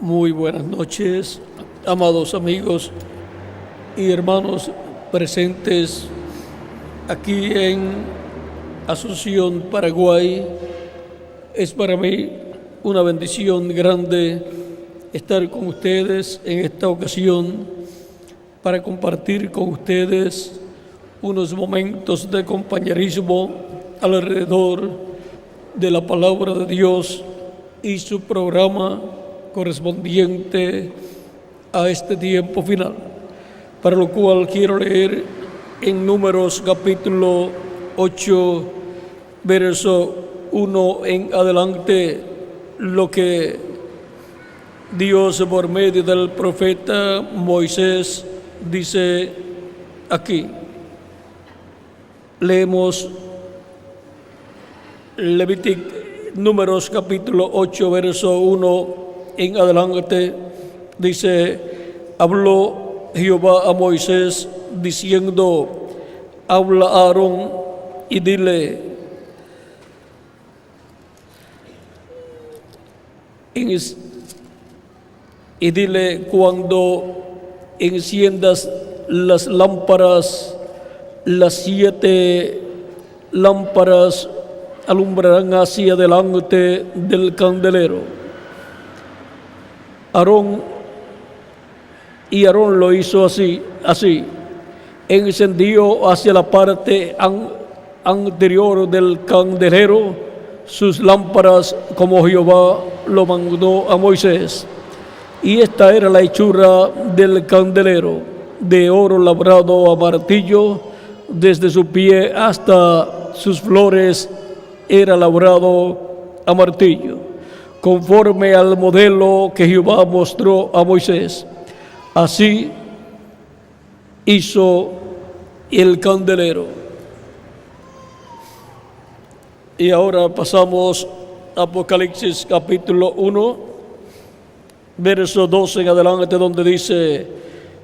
Muy buenas noches, amados amigos y hermanos presentes aquí en Asunción, Paraguay. Es para mí una bendición grande estar con ustedes en esta ocasión para compartir con ustedes unos momentos de compañerismo alrededor de la palabra de Dios y su programa correspondiente a este tiempo final, para lo cual quiero leer en Números capítulo 8, verso 1 en adelante, lo que Dios por medio del profeta Moisés dice aquí. Leemos Números capítulo 8, verso 1 en adelante. Dice: habló Jehová a Moisés diciendo: habla a Aarón y dile: cuando enciendas las lámparas, las 7 lámparas alumbrarán hacia delante del candelero. Aarón lo hizo así, encendió hacia la parte anterior del candelero sus lámparas, como Jehová lo mandó a Moisés. Y esta era la hechura del candelero: de oro labrado a martillo, desde su pie hasta sus flores era labrado a martillo, conforme al modelo que Jehová mostró a Moisés. Así hizo el candelero. Y ahora pasamos a Apocalipsis capítulo 1, verso 12 en adelante, donde dice: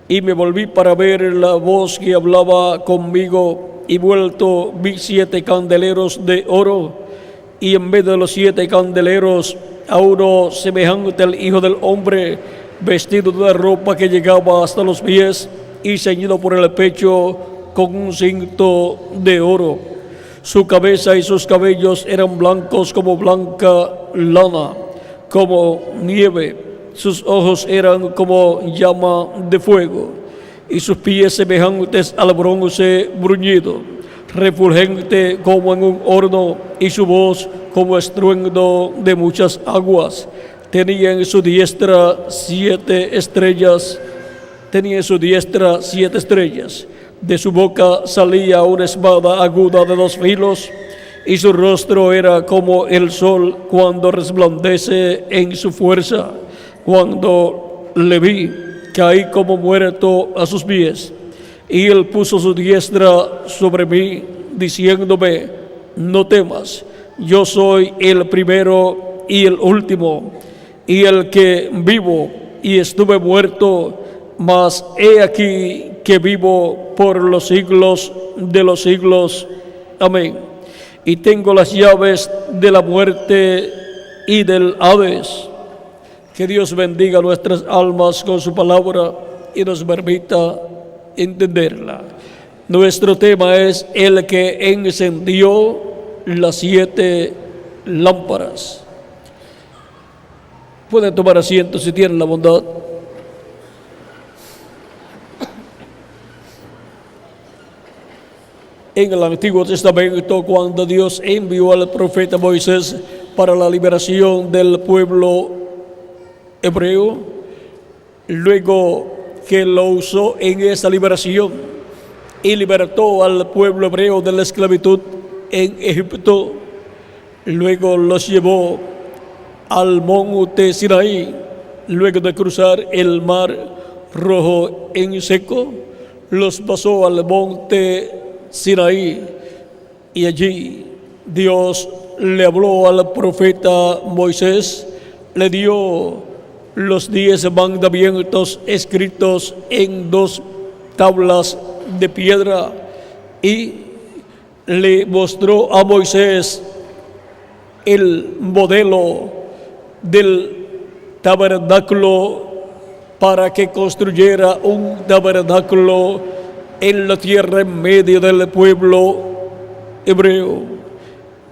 y me volví para ver la voz que hablaba conmigo, y vuelto vi 7 candeleros de oro, y en medio de los 7 candeleros a uno semejante al Hijo del Hombre, vestido de una ropa que llegaba hasta los pies y ceñido por el pecho con un cinto de oro. Su cabeza y sus cabellos eran blancos como blanca lana, como nieve. Sus ojos eran como llama de fuego, y sus pies semejantes al bronce bruñido, refulgente como en un horno, y su voz como estruendo de muchas aguas. Tenía en su diestra 7 estrellas. De su boca salía una espada aguda de 2 filos, y su rostro era como el sol cuando resplandece en su fuerza. Cuando le vi, caí como muerto a sus pies, y él puso su diestra sobre mí, diciéndome: no temas, yo soy el primero y el último, y el que vivo, y estuve muerto, mas he aquí que vivo por los siglos de los siglos. Amén. Y tengo las llaves de la muerte y del Hades. Que Dios bendiga nuestras almas con su palabra y nos permita entenderla. Nuestro tema es el que encendió las 7 lámparas. Pueden tomar asiento si tienen la bondad. En el Antiguo Testamento, cuando Dios envió al profeta Moisés para la liberación del pueblo hebreo, luego que lo usó en esa liberación y libertó al pueblo hebreo de la esclavitud en Egipto, luego los llevó al monte Sinaí, luego de cruzar el mar Rojo en seco, los pasó al monte Sinaí, y allí Dios le habló al profeta Moisés, le dio los 10 mandamientos escritos en 2 tablas de piedra, y le mostró a Moisés el modelo del tabernáculo para que construyera un tabernáculo en la tierra en medio del pueblo hebreo.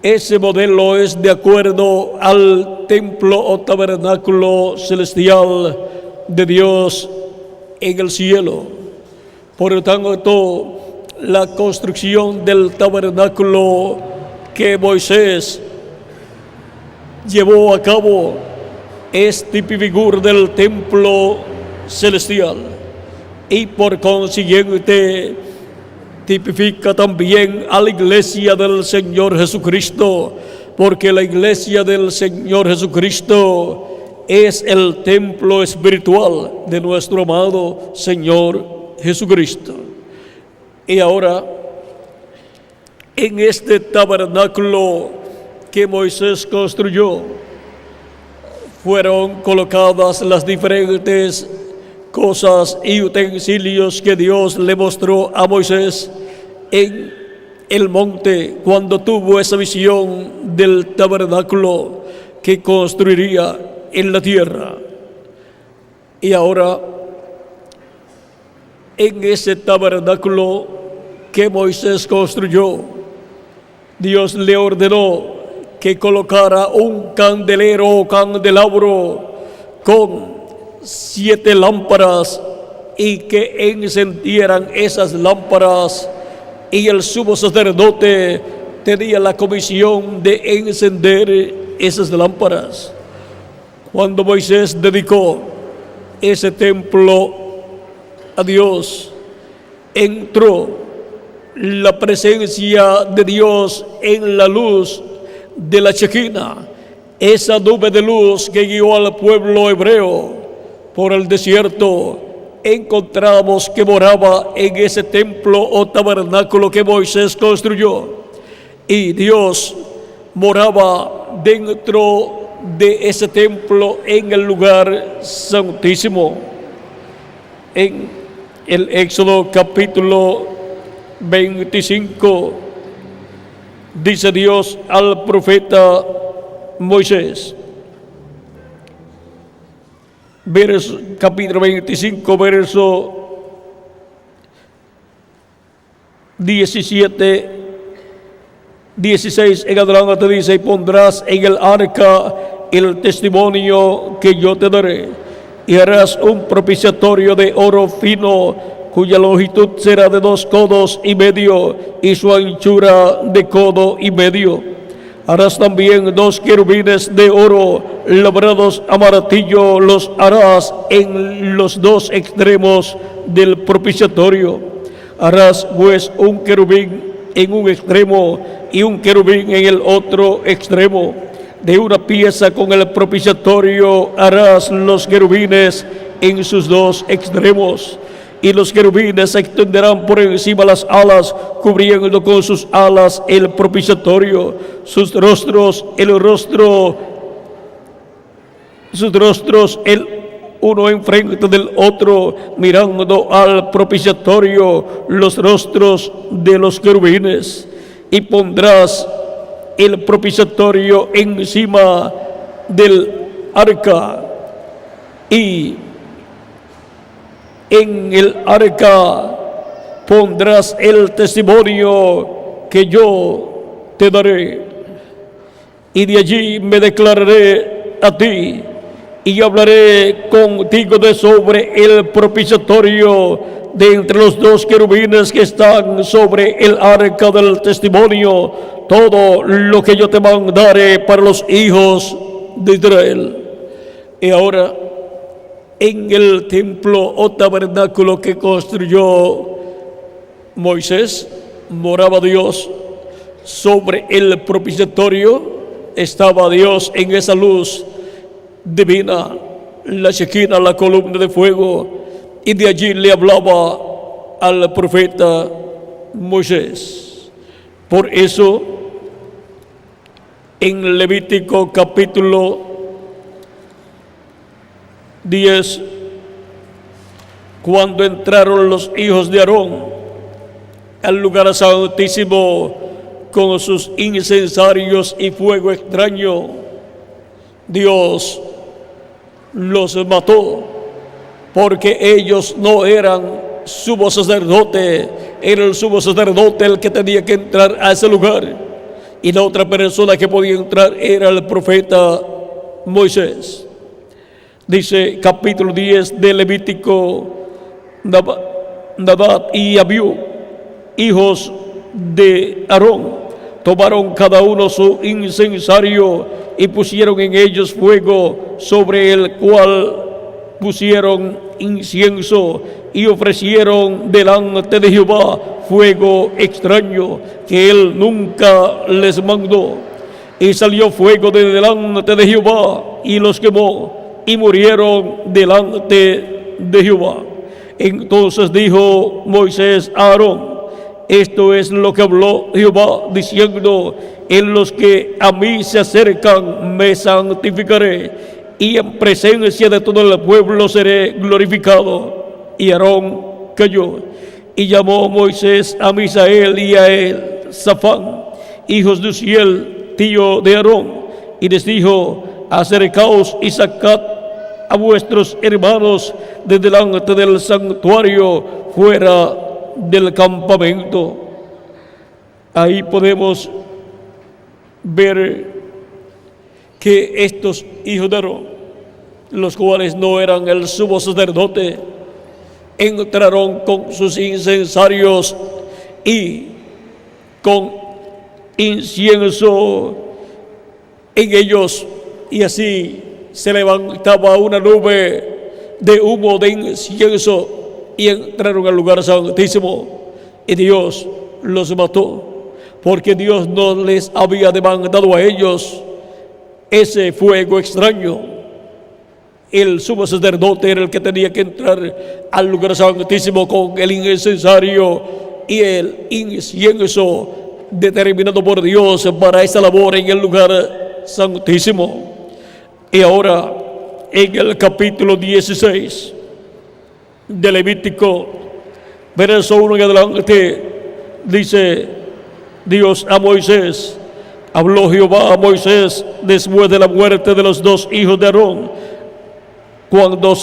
Ese modelo es de acuerdo al templo o tabernáculo celestial de Dios en el cielo. Por lo tanto, la construcción del tabernáculo que Moisés llevó a cabo es tipificación del templo celestial y por consiguiente tipifica también a la iglesia del Señor Jesucristo, porque la iglesia del Señor Jesucristo es el templo espiritual de nuestro amado Señor Jesucristo. Y ahora, en este tabernáculo que Moisés construyó, fueron colocadas las diferentes cosas y utensilios que Dios le mostró a Moisés en el monte cuando tuvo esa visión del tabernáculo que construiría en la tierra. Y ahora, en ese tabernáculo que Moisés construyó, Dios le ordenó que colocara un candelero o candelabro con 7 lámparas y que encendieran esas lámparas, y el sumo sacerdote tenía la comisión de encender esas lámparas. Cuando Moisés dedicó ese templo a Dios, entró la presencia de Dios en la luz de la Shekinah, esa nube de luz que guió al pueblo hebreo por el desierto. Encontramos que moraba en ese templo o tabernáculo que Moisés construyó, y Dios moraba dentro de ese templo en el lugar santísimo. En el Éxodo capítulo 25 dice Dios al profeta Moisés, capítulo 25, verso 17, 16 en adelante dice: y pondrás en el arca el testimonio que yo te daré, y harás un propiciatorio de oro fino, cuya longitud será de 2 codos y medio, y su anchura de 1 codo y medio. Harás también 2 querubines de oro labrados a martillo, los harás en los 2 extremos del propiciatorio. Harás pues un querubín en un extremo y un querubín en el otro extremo. De una pieza con el propiciatorio harás los querubines en sus 2 extremos. Y los querubines se extenderán por encima las alas, cubriendo con sus alas el propiciatorio, sus rostros el uno enfrente del otro, mirando al propiciatorio los rostros de los querubines. Y pondrás el propiciatorio encima del arca, y en el arca pondrás el testimonio que yo te daré, y de allí me declararé a ti y hablaré contigo de sobre el propiciatorio, de entre los 2 querubines que están sobre el arca del testimonio, todo lo que yo te mandaré para los hijos de Israel. Y ahora, en el templo o tabernáculo que construyó Moisés, moraba Dios sobre el propiciatorio, estaba Dios en esa luz divina, la Shekinah, la columna de fuego, y de allí le hablaba al profeta Moisés. Por eso, en Levítico capítulo 10, cuando entraron los hijos de Aarón al lugar santísimo con sus incensarios y fuego extraño, Dios los mató, porque ellos no eran sumo sacerdote, era el sumo sacerdote el que tenía que entrar a ese lugar, y la otra persona que podía entrar era el profeta Moisés. Dice capítulo 10 de Levítico: Nadab y Abiú, hijos de Aarón, tomaron cada uno su incensario y pusieron en ellos fuego, sobre el cual pusieron incienso, y ofrecieron delante de Jehová fuego extraño que él nunca les mandó. Y salió fuego de delante de Jehová y los quemó, y murieron delante de Jehová. Entonces dijo Moisés a Aarón: esto es lo que habló Jehová, diciendo: en los que a mí se acercan me santificaré, y en presencia de todo el pueblo seré glorificado. Y Aarón cayó, y llamó Moisés a Misael y a Zafán, hijos de Uziel, tío de Aarón, y les dijo: acercaos y sacad a vuestros hermanos de delante del santuario, fuera del campamento. Ahí podemos ver que estos hijos de Aarón, los cuales no eran el sumo sacerdote, entraron con sus incensarios y con incienso en ellos, y así se levantaba una nube de humo de incienso, y entraron al lugar santísimo, y Dios los mató, porque Dios no les había demandado a ellos ese fuego extraño. El sumo sacerdote era el que tenía que entrar al lugar santísimo con el incensario y el incienso determinado por Dios para esa labor en el lugar santísimo. Y ahora, en el capítulo 16 de Levítico, verso 1 en adelante, dice Dios a Moisés: habló Jehová a Moisés después de la muerte de los dos hijos de Aarón, cuando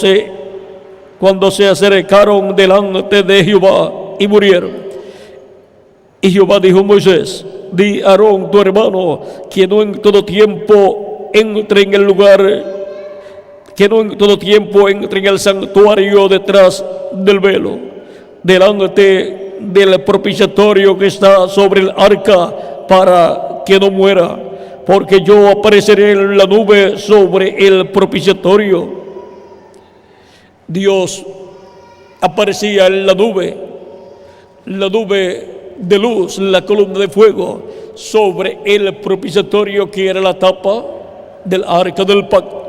se acercaron delante de Jehová y murieron. Y Jehová dijo a Moisés: di a Aarón tu hermano que no en todo tiempo entre en el lugar, que no en todo tiempo entre en el santuario detrás del velo, delante del propiciatorio que está sobre el arca, para que no muera, porque yo apareceré en la nube sobre el propiciatorio. Dios aparecía en la nube de luz, la columna de fuego, sobre el propiciatorio, que era la tapa del arca del pacto.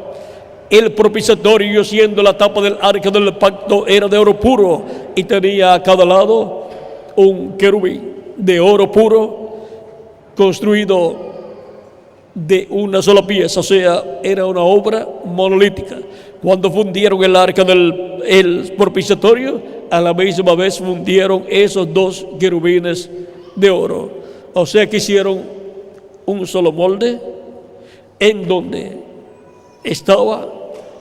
El propiciatorio, siendo la tapa del arca del pacto, era de oro puro, y tenía a cada lado un querubín de oro puro, construido de una sola pieza, o sea, era una obra monolítica. Cuando fundieron el arca del propiciatorio, a la misma vez fundieron esos dos querubines de oro. O sea que hicieron un solo molde en donde estaba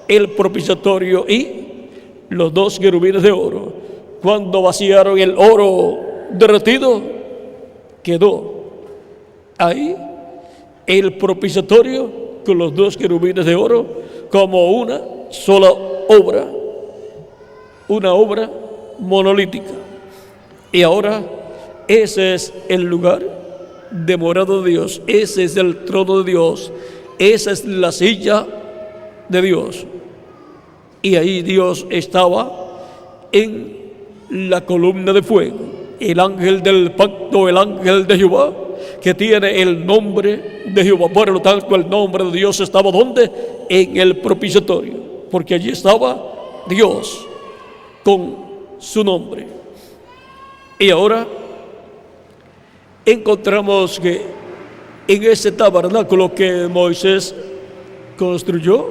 el propiciatorio y los dos querubines de oro. Cuando vaciaron el oro derretido, quedó ahí el propiciatorio con los dos querubines de oro como una sola obra, una obra monolítica. Y ahora ese es el lugar de morada de Dios, ese es el trono de Dios, esa es la silla de Dios. Y ahí Dios estaba en la columna de fuego, el ángel del pacto, el ángel de Jehová, que tiene el nombre de Jehová. Por lo tanto, el nombre de Dios estaba ¿dónde? En el propiciatorio, porque allí estaba Dios con su nombre. Y ahora encontramos que en ese tabernáculo que Moisés construyó,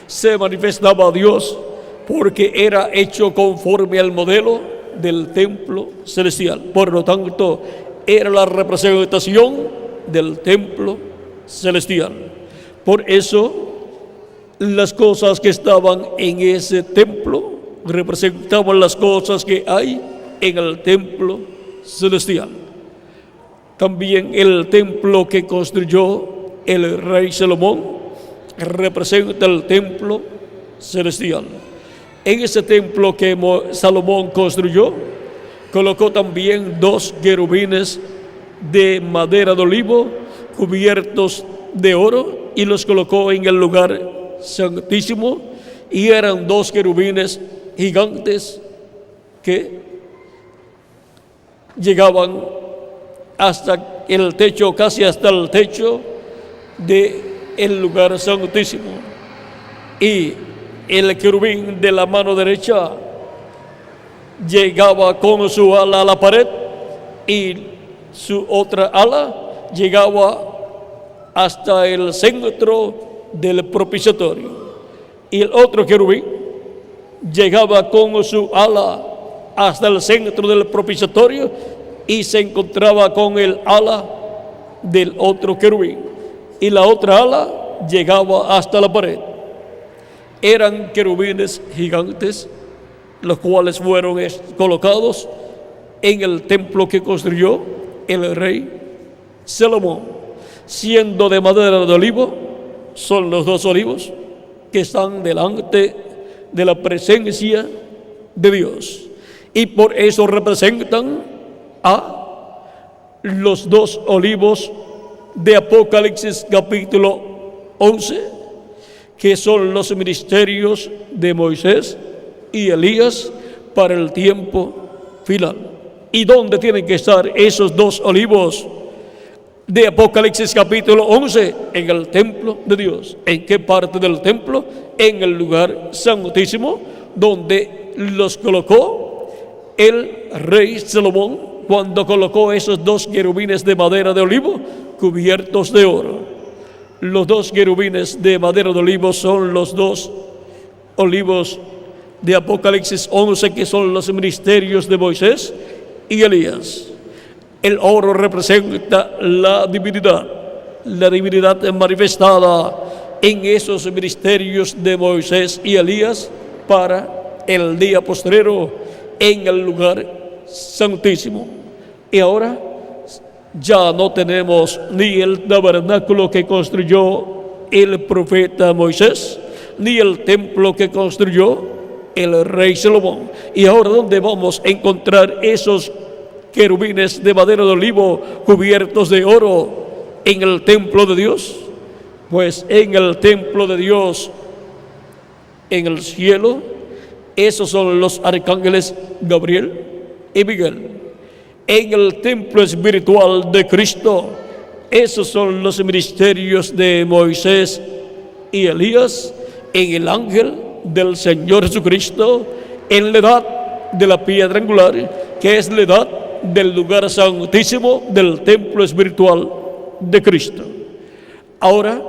se manifestaba Dios, porque era hecho conforme al modelo del templo celestial. Por lo tanto, era la representación del templo celestial. Por eso las cosas que estaban en ese templo representaban las cosas que hay en el templo celestial. También el templo que construyó el rey Salomón representa el templo celestial. En ese templo que Salomón construyó, colocó también 2 querubines de madera de olivo cubiertos de oro y los colocó en el lugar santísimo, y eran 2 querubines gigantes que llegaban hasta el techo, casi hasta el techo del lugar santísimo. Y el querubín de la mano derecha llegaba con su ala a la pared, y su otra ala llegaba hasta el centro del propiciatorio. Y el otro querubín llegaba con su ala hasta el centro del propiciatorio y se encontraba con el ala del otro querubín. Y la otra ala llegaba hasta la pared. Eran querubines gigantes, los cuales fueron colocados en el templo que construyó el rey Salomón, siendo de madera de olivo. Son los 2 olivos que están delante de la presencia de Dios, y por eso representan a los 2 olivos de Apocalipsis capítulo 11, que son los ministerios de Moisés y Elías para el tiempo final. ¿Y dónde tienen que estar esos 2 olivos de Apocalipsis capítulo 11? En el templo de Dios. ¿En qué parte del templo? En el lugar santísimo, donde los colocó el rey Salomón cuando colocó esos 2 querubines de madera de olivo cubiertos de oro. Los 2 querubines de madera de olivo son los 2 olivos de Apocalipsis 11, que son los ministerios de Moisés y Elías. El oro representa la divinidad manifestada en esos ministerios de Moisés y Elías para el día postrero en el lugar santísimo. Y ahora ya no tenemos ni el tabernáculo que construyó el profeta Moisés, ni el templo que construyó el rey Salomón. Y ahora, ¿dónde vamos a encontrar esos querubines de madera de olivo cubiertos de oro en el templo de Dios? Pues en el templo de Dios, en el cielo, esos son los arcángeles Gabriel y Miguel. En el templo espiritual de Cristo, esos son los ministerios de Moisés y Elías. En el ángel del Señor Jesucristo, en la edad de la piedra angular, que es la edad del lugar santísimo del templo espiritual de Cristo. Ahora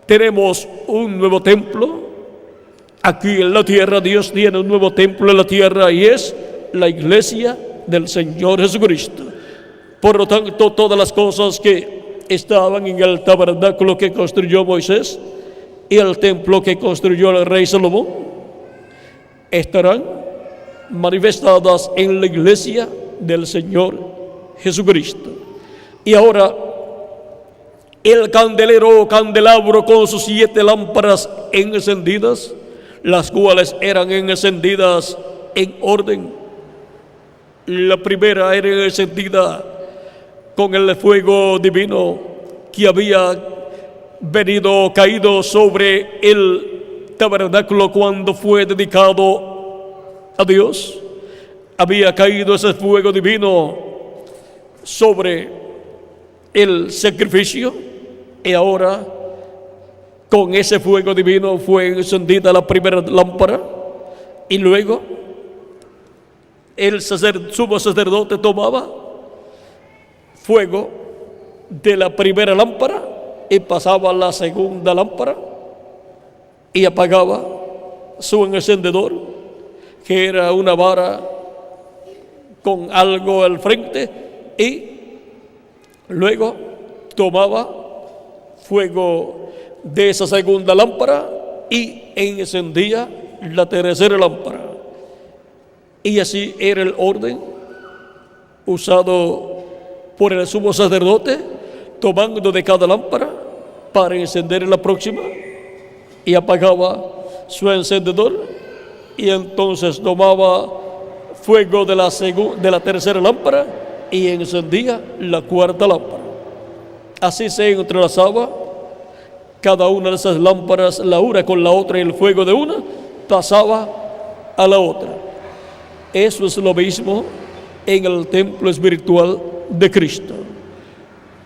tenemos un nuevo templo aquí en la tierra. Dios tiene un nuevo templo en la tierra, y es la iglesia del Señor Jesucristo. Por lo tanto, todas las cosas que estaban en el tabernáculo que construyó Moisés y el templo que construyó el rey Salomón estarán manifestadas en la iglesia del Señor Jesucristo. Y ahora el candelabro con sus 7 lámparas encendidas, las cuales eran encendidas en orden. La primera era encendida con el fuego divino que había caído sobre el tabernáculo cuando fue dedicado a Dios. Había caído ese fuego divino sobre el sacrificio, y ahora con ese fuego divino fue encendida la primera lámpara, y luego el sumo sacerdote tomaba fuego de la primera lámpara y pasaba a la segunda lámpara y apagaba su encendedor, que era una vara con algo al frente, y luego tomaba fuego de esa segunda lámpara y encendía la tercera lámpara. Y así era el orden usado por el sumo sacerdote, tomando de cada lámpara para encender la próxima, y apagaba su encendedor, y entonces tomaba fuego de la tercera lámpara y encendía la cuarta lámpara. Así se entrelazaba cada una de esas lámparas, la una con la otra, y el fuego de una pasaba a la otra. Eso es lo mismo en el templo espiritual de Cristo.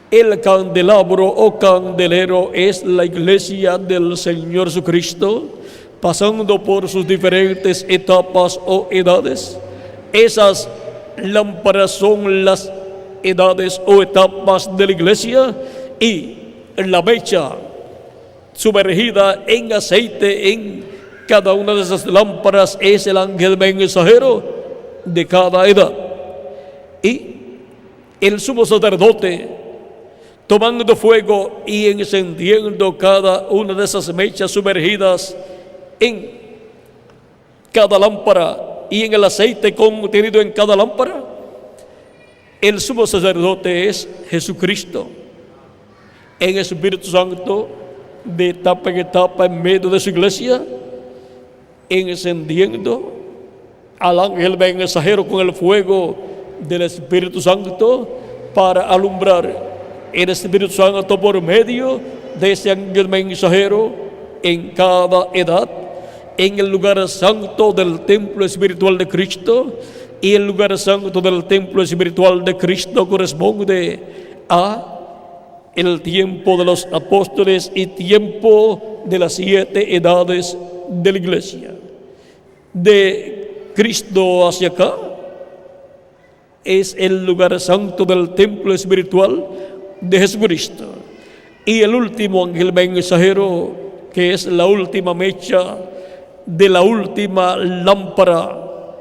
El candelabro o candelero es la iglesia del Señor Jesucristo, pasando por sus diferentes etapas o edades. Esas lámparas son las edades o etapas de la iglesia, y la mecha sumergida en aceite en cada una de esas lámparas es el ángel mensajero de cada edad. Y el sumo sacerdote, tomando fuego y encendiendo cada una de esas mechas sumergidas en cada lámpara y en el aceite contenido en cada lámpara, el sumo sacerdote es Jesucristo, en Espíritu Santo, de etapa en etapa en medio de su iglesia, encendiendo al ángel mensajero con el fuego del Espíritu Santo para alumbrar el Espíritu Santo por medio de ese ángel mensajero en cada edad, en el lugar santo del templo espiritual de Cristo. Y el lugar santo del templo espiritual de Cristo corresponde a el tiempo de los apóstoles y tiempo de las 7 edades de la iglesia. De Cristo hacia acá es el lugar santo del templo espiritual de Jesucristo. Y el último ángel mensajero, que es la última mecha de la última lámpara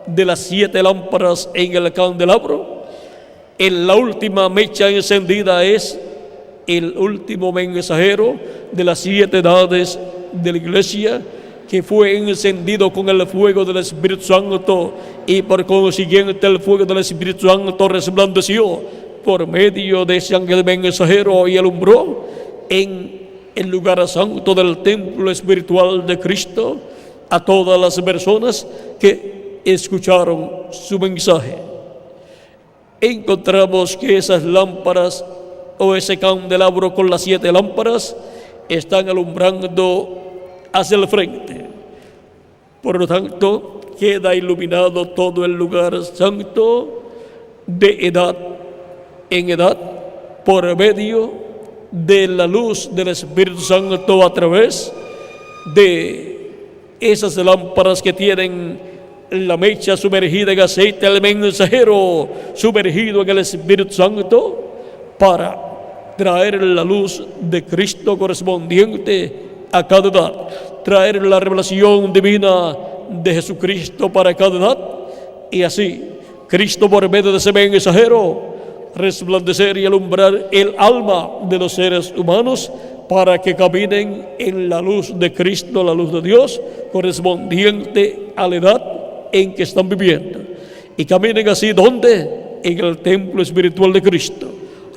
de las 7 lámparas en el candelabro, en la última mecha encendida es el último mensajero de las 7 edades de la iglesia, que fue encendido con el fuego del Espíritu Santo, y por consiguiente el fuego del Espíritu Santo resplandeció por medio de ese ángel mensajero y alumbró en el lugar santo del templo espiritual de Cristo a todas las personas que escucharon su mensaje. Encontramos que esas lámparas o ese candelabro con las 7 lámparas están alumbrando hacia el frente. Por lo tanto, queda iluminado todo el lugar santo de edad en edad por medio de la luz del Espíritu Santo a través de esas lámparas que tienen la mecha sumergida en aceite, el mensajero sumergido en el Espíritu Santo para traer la luz de Cristo correspondiente a cada edad, traer la revelación divina de Jesucristo para cada edad, y así Cristo por medio de ese mensajero resplandecer y alumbrar el alma de los seres humanos para que caminen en la luz de Cristo, la luz de Dios correspondiente a la edad en que están viviendo, y caminen así donde en el templo espiritual de Cristo,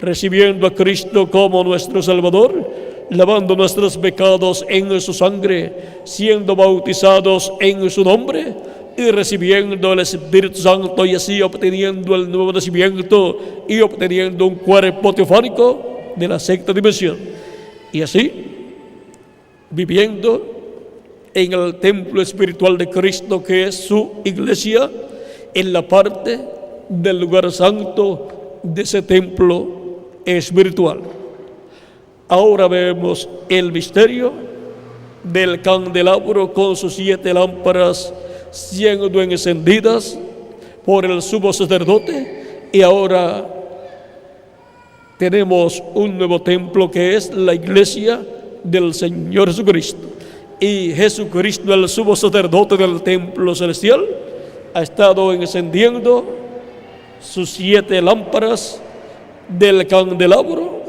recibiendo a Cristo como nuestro Salvador, lavando nuestros pecados en su sangre, siendo bautizados en su nombre y recibiendo el Espíritu Santo, y así obteniendo el nuevo nacimiento y obteniendo un cuerpo teofánico de la sexta dimensión, y así viviendo en el templo espiritual de Cristo, que es su iglesia, en la parte del lugar santo de ese templo espiritual. Ahora vemos el misterio del candelabro con sus 7 lámparas siendo encendidas por el sumo sacerdote, y ahora tenemos un nuevo templo que es la iglesia del Señor Jesucristo. Y Jesucristo, el sumo sacerdote del templo celestial, ha estado encendiendo sus 7 lámparas del candelabro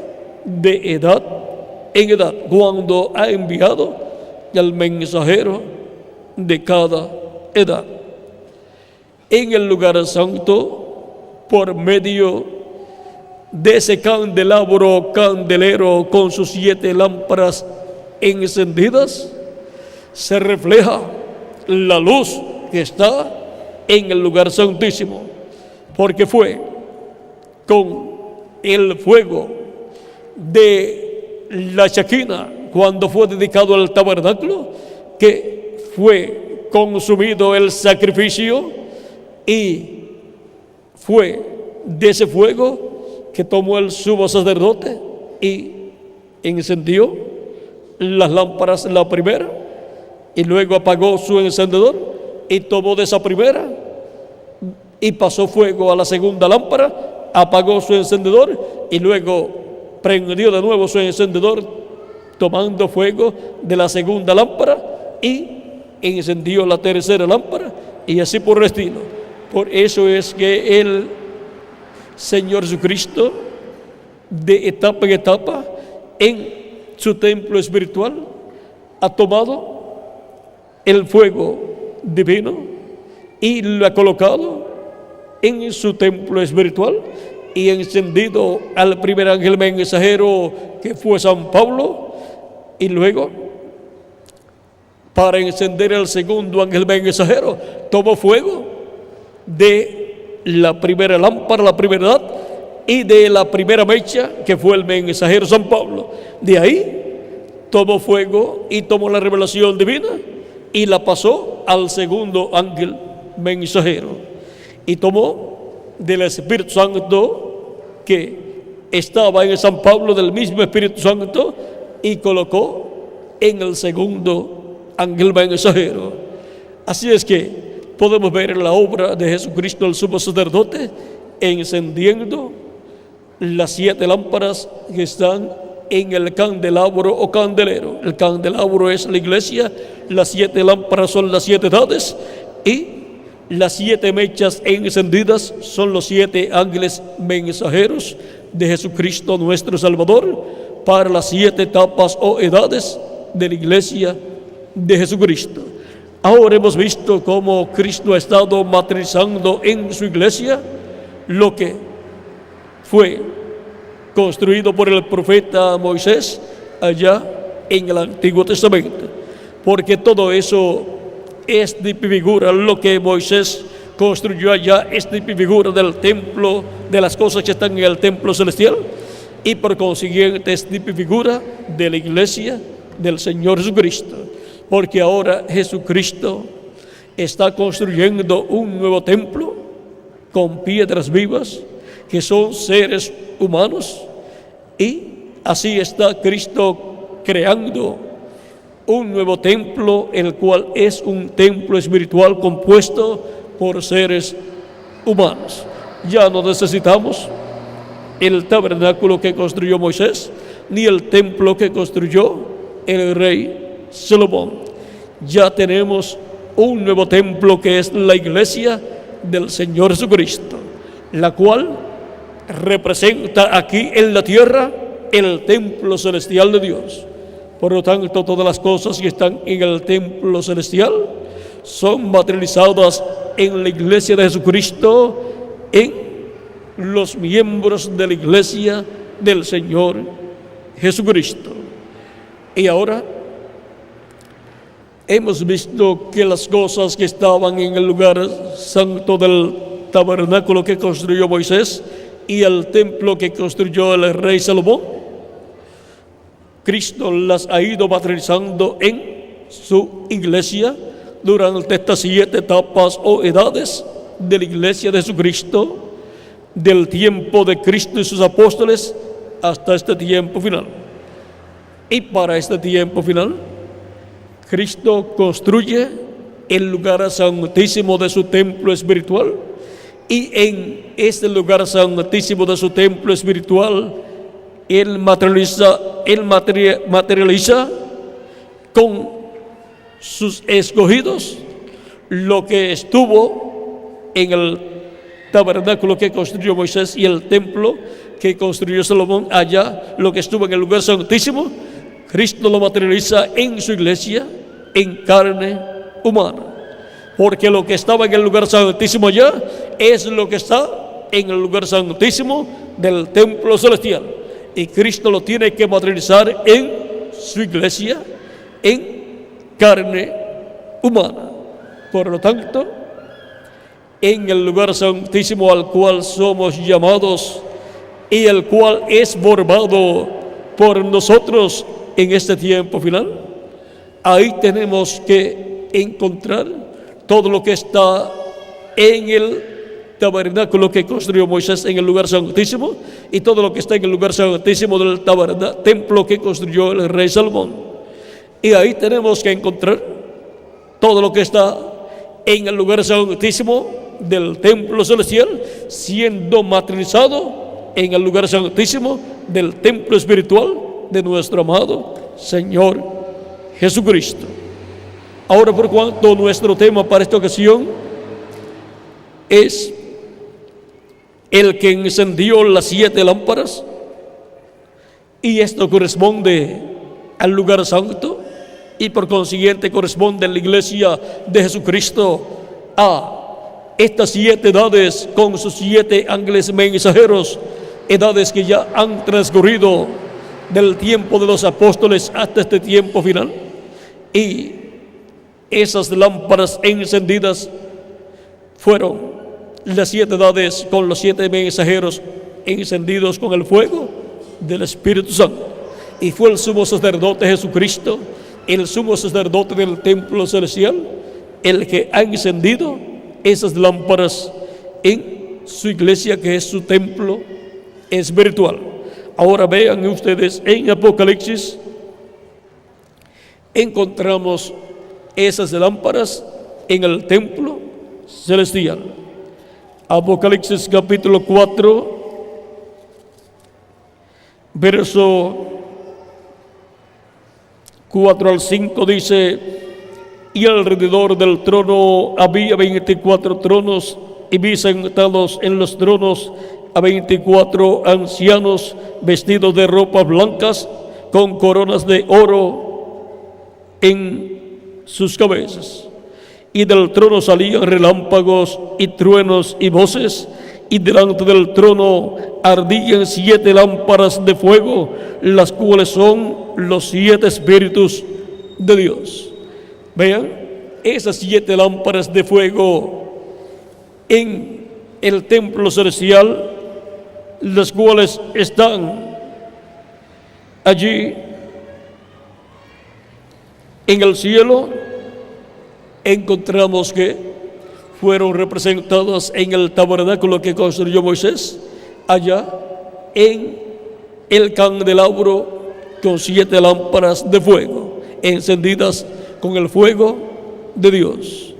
de edad en edad, cuando ha enviado el mensajero de cada edad. En el lugar santo, por medio de ese candelero con sus 7 lámparas encendidas, se refleja la luz que está en el lugar santísimo, porque fue con el fuego de la Shekinah, cuando fue dedicado al tabernáculo, que fue consumido el sacrificio, y fue de ese fuego que tomó el sumo sacerdote y encendió las lámparas, la primera, y luego apagó su encendedor y tomó de esa primera y pasó fuego a la segunda lámpara, apagó su encendedor y luego prendió de nuevo su encendedor tomando fuego de la segunda lámpara y encendió la tercera lámpara, y así por el estilo. Por eso es que el Señor Jesucristo, de etapa en etapa, en su templo espiritual, ha tomado el fuego divino y lo ha colocado en su templo espiritual, y encendido al primer ángel mensajero, que fue San Pablo, y luego para encender el segundo ángel mensajero tomó fuego de la primera lámpara, la primera edad, y de la primera mecha, que fue el mensajero San Pablo. De ahí tomó fuego y tomó la revelación divina y la pasó al segundo ángel mensajero, y tomó del Espíritu Santo que estaba en San Pablo, del mismo Espíritu Santo, y colocó en el segundo ángel mensajero. Así es que podemos ver la obra de Jesucristo, el sumo sacerdote, encendiendo las 7 lámparas que están en el candelabro o candelero. El candelabro es la iglesia, las 7 lámparas son las 7 edades, y las 7 mechas encendidas son los 7 ángeles mensajeros de Jesucristo nuestro Salvador, para las 7 etapas o edades de la iglesia de Jesucristo. Ahora hemos visto cómo Cristo ha estado materializando en su iglesia lo que fue construido por el profeta Moisés allá en el Antiguo Testamento, porque todo eso es figura, lo que Moisés construyó allá es figura del templo, de las cosas que están en el templo celestial, y por consiguiente es figura de la iglesia del Señor Jesucristo, porque ahora Jesucristo está construyendo un nuevo templo con piedras vivas que son seres humanos, y así está Cristo creando un nuevo templo, el cual es un templo espiritual compuesto por seres humanos. Ya no necesitamos el tabernáculo que construyó Moisés, ni el templo que construyó el rey Salomón. Ya tenemos un nuevo templo, que es la iglesia del Señor Jesucristo, la cual representa aquí en la tierra el templo celestial de Dios. Por lo tanto, todas las cosas que están en el templo celestial son materializadas en la iglesia de Jesucristo, en los miembros de la iglesia del Señor Jesucristo. Y ahora hemos visto que las cosas que estaban en el lugar santo del tabernáculo que construyó Moisés y el templo que construyó el rey Salomón, Cristo las ha ido materializando en su iglesia durante estas 7 etapas o edades de la iglesia de Jesucristo, del tiempo de Cristo y sus apóstoles hasta este tiempo final. Y para este tiempo final, Cristo construye el lugar santísimo de su templo espiritual, y en este lugar santísimo de su templo espiritual Él materializa con sus escogidos lo que estuvo en el tabernáculo que construyó Moisés y el templo que construyó Salomón allá, lo que estuvo en el lugar santísimo. Cristo lo materializa en su iglesia en carne humana. Porque lo que estaba en el lugar santísimo allá es lo que está en el lugar santísimo del templo celestial. Y Cristo lo tiene que materializar en su iglesia, en carne humana. Por lo tanto, en el lugar santísimo al cual somos llamados y el cual es formado por nosotros en este tiempo final, ahí tenemos que encontrar todo lo que está en el tabernáculo que construyó Moisés en el lugar santísimo y todo lo que está en el lugar santísimo del templo que construyó el rey Salomón. Y ahí tenemos que encontrar todo lo que está en el lugar santísimo del templo celestial siendo materializado en el lugar santísimo del templo espiritual de nuestro amado Señor Jesucristo. Ahora, por cuanto nuestro tema para esta ocasión es el que encendió las 7 lámparas, y esto corresponde al lugar santo y por consiguiente corresponde a la iglesia de Jesucristo, a estas 7 edades con sus 7 ángeles mensajeros, edades que ya han transcurrido del tiempo de los apóstoles hasta este tiempo final. Y esas lámparas encendidas fueron las 7 edades con los 7 mensajeros encendidos con el fuego del Espíritu Santo. Y fue el sumo sacerdote Jesucristo, el sumo sacerdote del templo celestial, el que ha encendido esas lámparas en su iglesia, que es su templo espiritual. Ahora vean ustedes, en Apocalipsis encontramos esas lámparas en el templo celestial. Apocalipsis capítulo 4, verso 4 al 5 dice: y alrededor del trono había 24 tronos, y vi sentados en los tronos a 24 ancianos vestidos de ropas blancas, con coronas de oro en sus cabezas. Y del trono salían relámpagos y truenos y voces, y delante del trono ardían 7 lámparas de fuego, las cuales son los 7 espíritus de Dios. Vean, esas 7 lámparas de fuego en el templo celestial, las cuales están allí en el cielo, encontramos que fueron representadas en el tabernáculo que construyó Moisés, allá en el candelabro con 7 lámparas de fuego, encendidas con el fuego de Dios,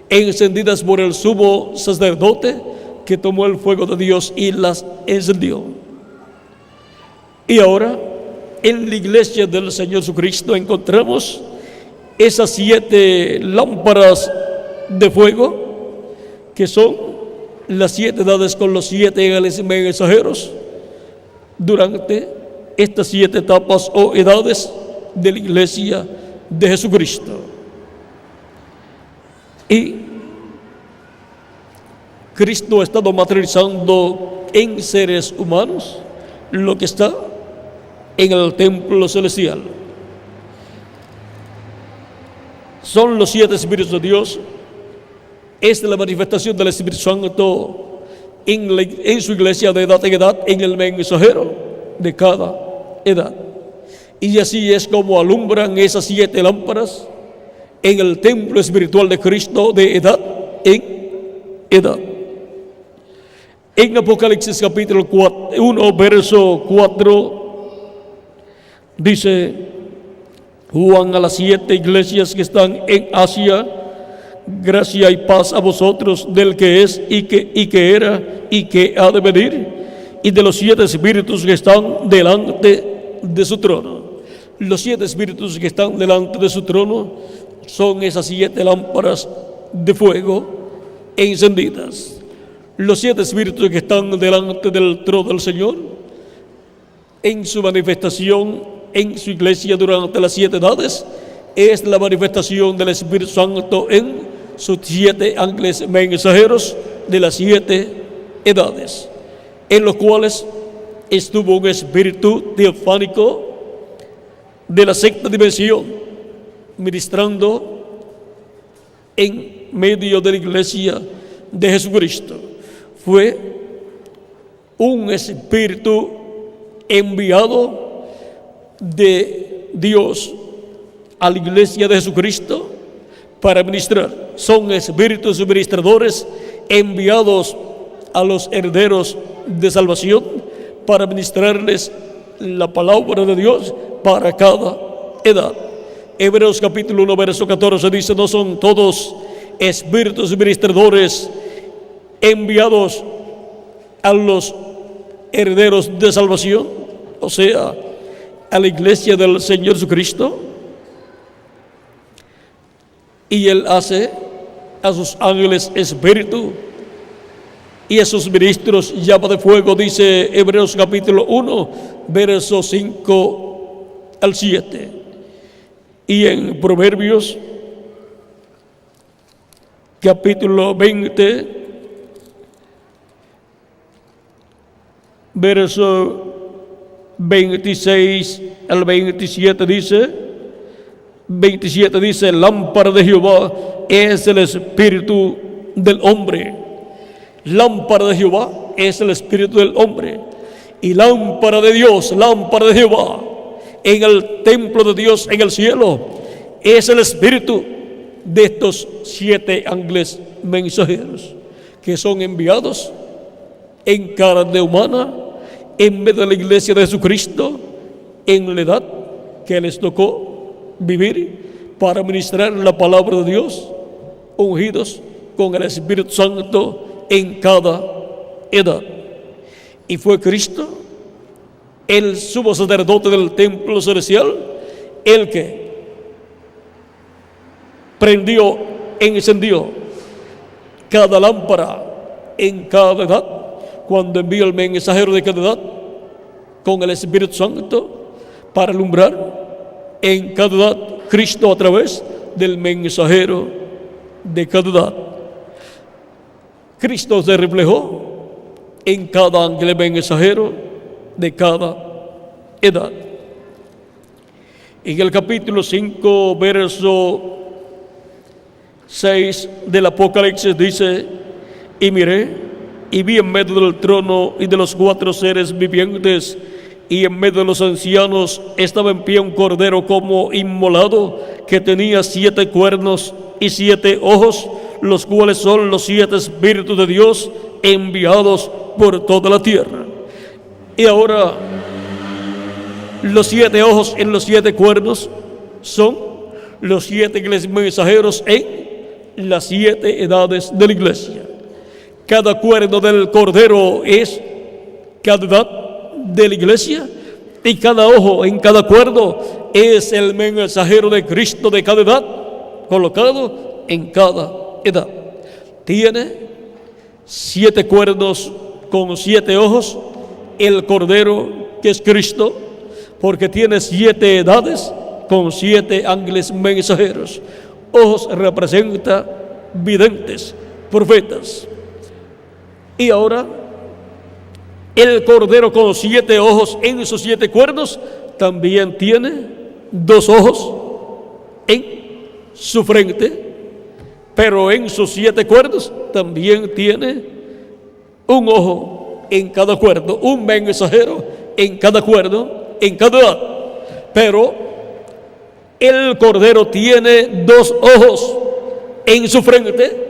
encendidas por el sumo sacerdote que tomó el fuego de Dios y las encendió. Y ahora, en la iglesia del Señor Jesucristo encontramos esas 7 lámparas de fuego, que son las 7 edades con los 7 ángeles mensajeros durante estas 7 etapas o edades de la iglesia de Jesucristo. Y Cristo ha estado materializando en seres humanos lo que está en el templo celestial. Son los 7 espíritus de Dios. Es la manifestación del Espíritu Santo en su iglesia de edad en edad, en el mensajero de cada edad. Y así es como alumbran esas 7 lámparas en el templo espiritual de Cristo de edad en edad. En Apocalipsis capítulo 1, verso 4, dice Juan a las 7 iglesias que están en Asia: gracia y paz a vosotros del que es y que era y que ha de venir, y de los 7 espíritus que están delante de su trono. Los 7 espíritus que están delante de su trono son esas 7 lámparas de fuego encendidas. Los 7 espíritus que están delante del trono del Señor en su manifestación en su iglesia durante las 7 edades es la manifestación del Espíritu Santo en sus 7 ángeles mensajeros de las 7 edades, en los cuales estuvo un espíritu teofánico de la sexta dimensión, ministrando en medio de la iglesia de Jesucristo. Fue un espíritu enviado de Dios a la iglesia de Jesucristo para ministrar. Son espíritus ministradores enviados a los herederos de salvación para ministrarles la palabra de Dios para cada edad. Hebreos capítulo 1 verso 14 dice: no son todos espíritus ministradores enviados a los herederos de salvación, o sea, a la iglesia del Señor Jesucristo. Y Él hace a sus ángeles espíritu y a sus ministros llama de fuego, dice Hebreos capítulo 1 versos 5 al 7. Y en Proverbios capítulo 20 verso 26 al 27 dice: lámpara de Jehová es el espíritu del hombre. Lámpara de Jehová es el espíritu del hombre. Y lámpara de Dios, lámpara de Jehová en el templo de Dios en el cielo, es el espíritu de estos 7 ángeles mensajeros que son enviados en carne humana en medio de la iglesia de Jesucristo en la edad que les tocó vivir para ministrar la palabra de Dios, ungidos con el Espíritu Santo en cada edad. Y fue Cristo, el sumo sacerdote del templo celestial, el que prendió, encendió cada lámpara en cada edad, cuando envió el mensajero de cada edad con el Espíritu Santo para alumbrar en cada edad Cristo a través del mensajero de cada edad. Cristo se reflejó en cada ángel mensajero de cada edad. En el capítulo 5, verso 6 del Apocalipsis dice: y miré y vi en medio del trono y de los 4 seres vivientes y en medio de los ancianos estaba en pie un cordero como inmolado, que tenía 7 cuernos y 7 ojos, los cuales son los 7 espíritus de Dios enviados por toda la tierra. Y ahora los 7 ojos en los 7 cuernos son los 7 mensajeros en las 7 edades de la iglesia. Cada cuerno del cordero es cada edad de la iglesia, y cada ojo en cada cuerno es el mensajero de Cristo de cada edad, colocado en cada edad. Tiene 7 cuernos con 7 ojos el cordero que es Cristo, porque tiene 7 edades con 7 ángeles mensajeros. Ojos representa videntes, profetas. Y ahora el cordero con 7 ojos en sus 7 cuernos también tiene 2 ojos en su frente, pero en sus 7 cuernos también tiene un ojo en cada cuerno, un mensajero en cada cuerno, en cada edad. Pero el cordero tiene 2 ojos en su frente,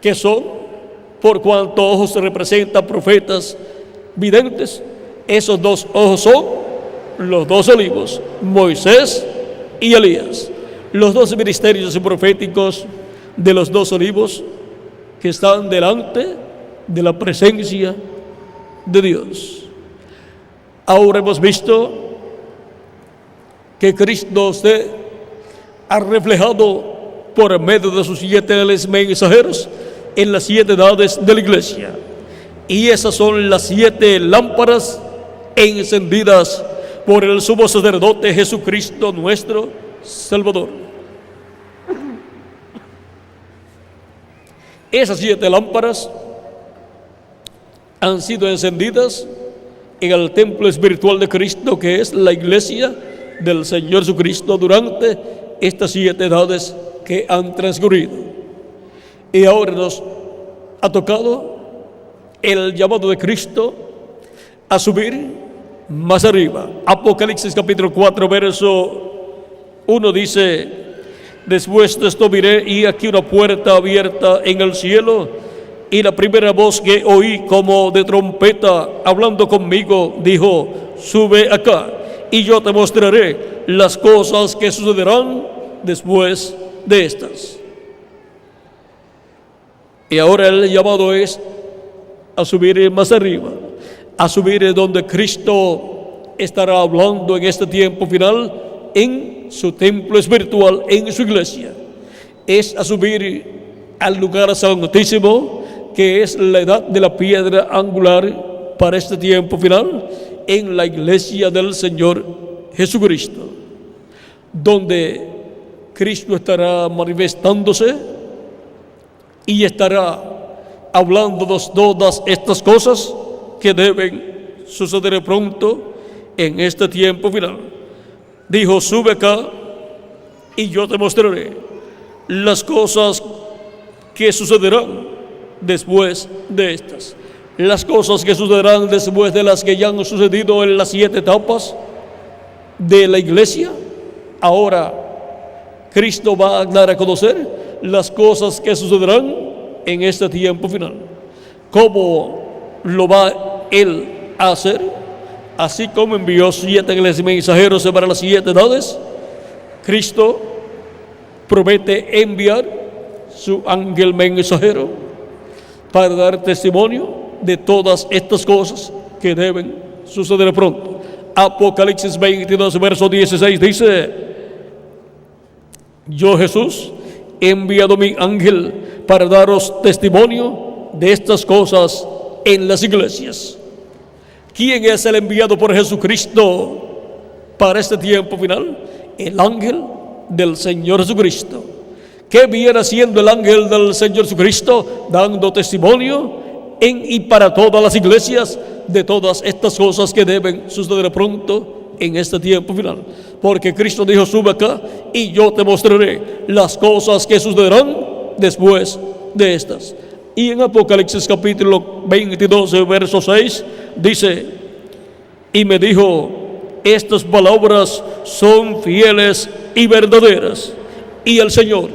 que son, por cuanto ojos representan profetas videntes, esos 2 ojos son los 2 olivos, Moisés y Elías, los 2 ministerios proféticos de los 2 olivos que están delante de la presencia de Dios. Ahora hemos visto que Cristo se ha reflejado por medio de sus 7 mensajeros en las 7 edades de la iglesia, y esas son las 7 lámparas encendidas por el sumo sacerdote Jesucristo nuestro Salvador. Esas 7 lámparas han sido encendidas en el templo espiritual de Cristo, que es la iglesia del Señor Jesucristo, durante estas 7 edades que han transcurrido. Y ahora nos ha tocado el llamado de Cristo a subir más arriba. Apocalipsis capítulo 4, verso 1 dice: después de esto miré y aquí una puerta abierta en el cielo, y la primera voz que oí como de trompeta hablando conmigo dijo: sube acá y yo te mostraré las cosas que sucederán después de estas. Y ahora el llamado es a subir más arriba, a subir donde Cristo estará hablando en este tiempo final, en su templo espiritual, en su iglesia. Es a subir al lugar santísimo, que es la edad de la piedra angular para este tiempo final, en la iglesia del Señor Jesucristo, donde Cristo estará manifestándose y estará hablándonos todas estas cosas que deben suceder pronto en este tiempo final. Dijo: sube acá y yo te mostraré las cosas que sucederán después de estas. Las cosas que sucederán después de las que ya han sucedido en las 7 etapas de la iglesia. Ahora Cristo va a dar a conocer las cosas que sucederán en este tiempo final. ¿Cómo lo va Él a hacer? Así como envió 7 mensajeros para las 7 edades, Cristo promete enviar su ángel mensajero para dar testimonio de todas estas cosas que deben suceder pronto. Apocalipsis 22, verso 16 dice: yo, Jesús, he enviado mi ángel para daros testimonio de estas cosas en las iglesias. ¿Quién es el enviado por Jesucristo para este tiempo final? El ángel del Señor Jesucristo. ¿Qué viene haciendo el ángel del Señor Jesucristo? Dando testimonio en y para todas las iglesias de todas estas cosas que deben suceder pronto en este tiempo final. Porque Cristo dijo: sube acá y yo te mostraré las cosas que sucederán después de estas. Y en Apocalipsis capítulo 22, verso 6 dice: y me dijo: estas palabras son fieles y verdaderas, y el Señor,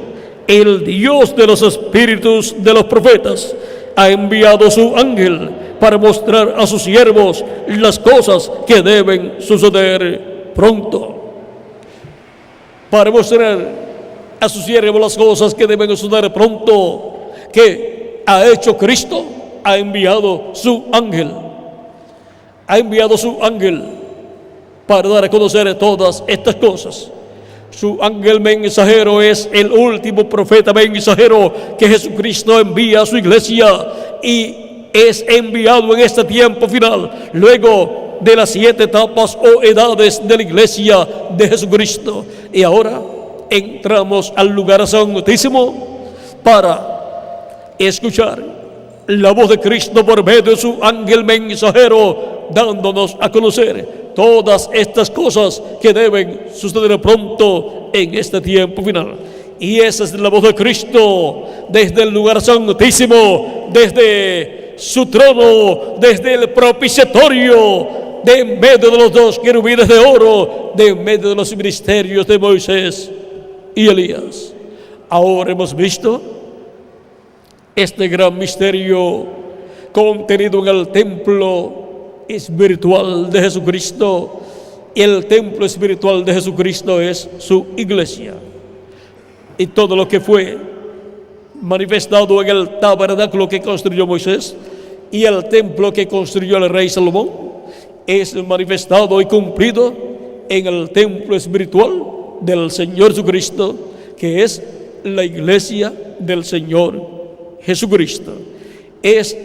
el Dios de los espíritus de los profetas, ha enviado su ángel para mostrar a sus siervos las cosas que deben suceder pronto. Para mostrar a sus siervos las cosas que deben suceder pronto, que ha hecho Cristo, ha enviado su ángel. Ha enviado su ángel para dar a conocer todas estas cosas. Su ángel mensajero es el último profeta mensajero que Jesucristo envía a su iglesia, y es enviado en este tiempo final, luego de las 7 etapas o edades de la iglesia de Jesucristo. Y ahora entramos al lugar santísimo para escuchar la voz de Cristo por medio de su ángel mensajero, dándonos a conocer todas estas cosas que deben suceder pronto en este tiempo final. Y esa es la voz de Cristo desde el lugar santísimo, desde su trono, desde el propiciatorio, de en medio de los 2 querubines de oro, de en medio de los ministerios de Moisés y Elías. Ahora hemos visto este gran misterio contenido en el templo espiritual de Jesucristo. El templo espiritual de Jesucristo es su iglesia, y todo lo que fue manifestado en el tabernáculo que construyó Moisés y el templo que construyó el rey Salomón es manifestado y cumplido en el templo espiritual del Señor Jesucristo, que es la iglesia del Señor Jesucristo. Es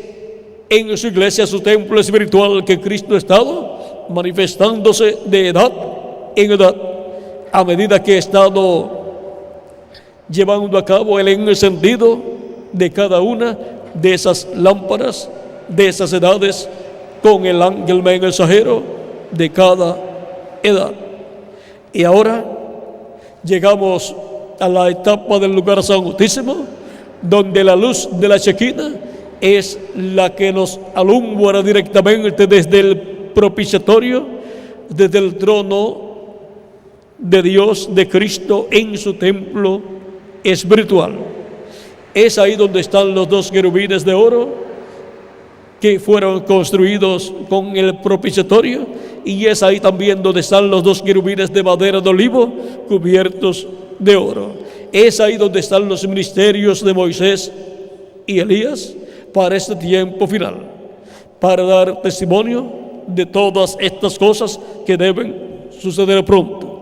en su iglesia, su templo espiritual, que Cristo ha estado manifestándose de edad en edad, a medida que he estado llevando a cabo el encendido de cada una de esas lámparas, de esas edades, con el ángel mensajero de cada edad. Y ahora llegamos a la etapa del lugar santísimo, donde la luz de la Shekinah es la que nos alumbra directamente desde el propiciatorio, desde el trono de Dios, de Cristo, en su templo espiritual. Es ahí donde están los dos querubines de oro que fueron construidos con el propiciatorio, y es ahí también donde están los dos querubines de madera de olivo cubiertos de oro. Es ahí donde están los ministerios de Moisés y Elías para este tiempo final, para dar testimonio de todas estas cosas que deben suceder pronto.